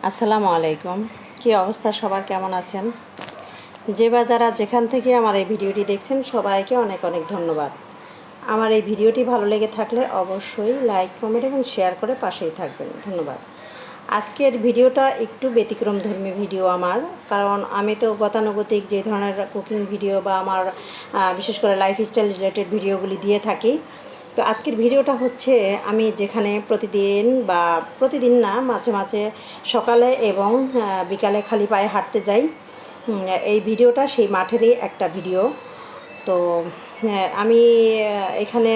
আসসালামু আলাইকুম। কী অবস্থা সবার, কেমন আছেন? যে বা যারা যেখান থেকে আমার এই ভিডিওটি দেখছেন সবাইকে অনেক অনেক ধন্যবাদ। আমার এই ভিডিওটি ভালো লেগে থাকলে অবশ্যই লাইক, কমেন্ট এবং শেয়ার করে পাশেই থাকবেন। ধন্যবাদ। আজকের ভিডিওটা একটু ব্যতিক্রমধর্মী ভিডিও আমার, কারণ আমি তো গতানুগতিক যে ধরনের কুকিং ভিডিও বা আমার বিশেষ করে লাইফস্টাইল রিলেটেড ভিডিওগুলি দিয়ে থাকি। তো আজকের ভিডিওটা হচ্ছে আমি যেখানে প্রতিদিন না, মাঝে মাঝে সকালে এবং বিকালে খালি পায়ে হাঁটতে যাই। এই ভিডিওটা সেই মাঠেরই একটা ভিডিও। তো আমি এখানে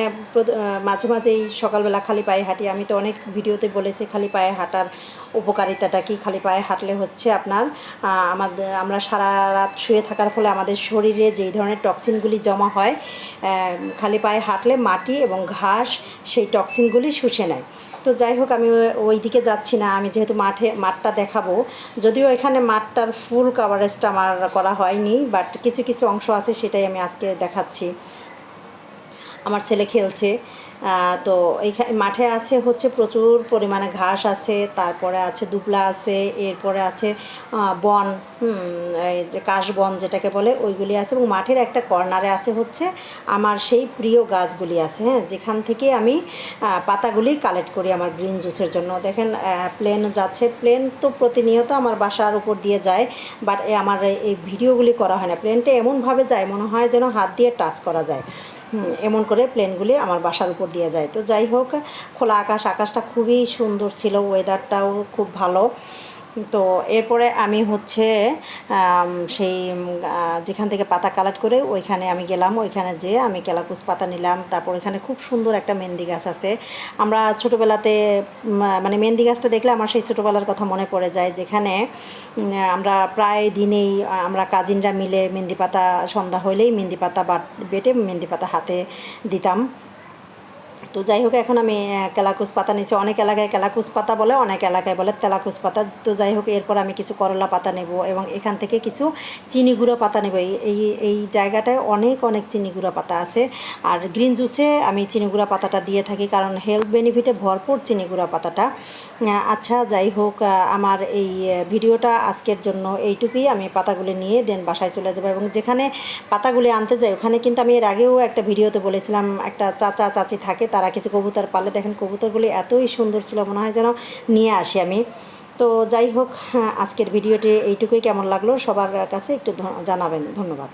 মাঝে মাঝেই সকালবেলা খালি পায়ে হাঁটি। আমি তো অনেক ভিডিওতে বলেছি খালি পায়ে হাঁটার উপকারিতাটা কি। খালি পায়ে হাঁটলে হচ্ছে আপনার আমরা সারা রাত শুয়ে থাকার ফলে আমাদের শরীরে যেই ধরনের টক্সিনগুলি জমা হয়, খালি পায়ে হাঁটলে মাটি এবং ঘাস সেই টক্সিনগুলি শুষে নেয়। তো যাই হোক, আমি ওই দিকে যাচ্ছি না। আমি যেহেতু মাঠটা দেখাবো, যদিও এখানে মাঠটার ফুল কাভারেজটা আমার করা হয়নি, বাট কিছু কিছু অংশ আছে, সেটাই আমি আজকে দেখাচ্ছি। আমার ছেলে খেলছে। তো এইখানে মাঠে আছে হচ্ছে প্রচুর পরিমাণে ঘাস আছে, তারপরে আছে দুবলা আছে, এরপরে আছে বন, এই যে কাশবন যেটাকে বলে, ওইগুলি আছে। এবং মাঠের একটা কর্নারে আছে হচ্ছে আমার সেই প্রিয় গাছগুলি আছে, হ্যাঁ, যেখান থেকে আমি পাতাগুলি কালেক্ট করি আমার গ্রিন জুসের জন্য। দেখেন প্লেন যাচ্ছে, প্লেন তো প্রতিনিয়ত আমার বাসার উপর দিয়ে যায়, বাট আমার এই ভিডিওগুলি করা হয় না। প্লেনটা এমনভাবে যায় মনে হয় যেন হাত দিয়ে টাচ করা যায়, এমন করে প্লেনগুলি আমার বাসার উপর দিয়ে যায়। তো যাই হোক, খোলা আকাশটা খুবই সুন্দর ছিল, ওয়েদারটাও খুব ভালো। তো এরপরে আমি হচ্ছে সেই যেখান থেকে পাতা কালেক্ট করে ওইখানে আমি গেলাম। ওইখানে যেয়ে আমি ক্যালাকুস পাতা নিলাম। তারপর এখানে খুব সুন্দর একটা মেহেন্দি গাছ আছে। আমরা ছোটোবেলাতে মানে মেহেন্দি গাছটা দেখলে আমার সেই ছোটোবেলার কথা মনে পড়ে যায়, যেখানে আমরা প্রায় দিনেই আমরা কাজিনরা মিলে মেহেন্দি পাতা, সন্ধ্যা হলেই মেহেন্দি পাতা বেটে মেহেন্দি পাতা হাতে দিতাম। তো যাই হোক, এখন আমি ক্যালাকুস পাতা নিচ্ছি। অনেক এলাকায় ক্যালাকুস পাতা বলে, অনেক এলাকায় বলে তেলাকুস পাতা। তো যাই হোক, এরপর আমি কিছু করলা পাতা নেব এবং এখান থেকে কিছু চিনি গুঁড়ো পাতা নেব। এই এই জায়গাটায় অনেক অনেক চিনি গুঁড়ো পাতা আছে। আর গ্রিন জুসে আমি চিনি গুঁড়া পাতাটা দিয়ে থাকি, কারণ হেলথ বেনিফিটে ভরপুর চিনি গুঁড়া পাতাটা। আচ্ছা, যাই হোক, আমার এই ভিডিওটা আজকের জন্য এইটুকুই। আমি পাতাগুলি নিয়ে দেন বাসায় চলে যাবো। এবং যেখানে পাতাগুলি আনতে যাই ওখানে কিন্তু আমি এর আগেও একটা ভিডিওতে বলেছিলাম, একটা চাচা চাচি থাকে, তারা কিছু কবুতর পালে। দেখেন কবুতরগুলি এতই সুন্দর ছিল, মনে হয় যেন নিয়ে আসি আমি। তো যাই হোক, আজকের ভিডিওটি এইটুকুই। কেমন লাগলো সবার কাছে একটু জানাবেন। ধন্যবাদ।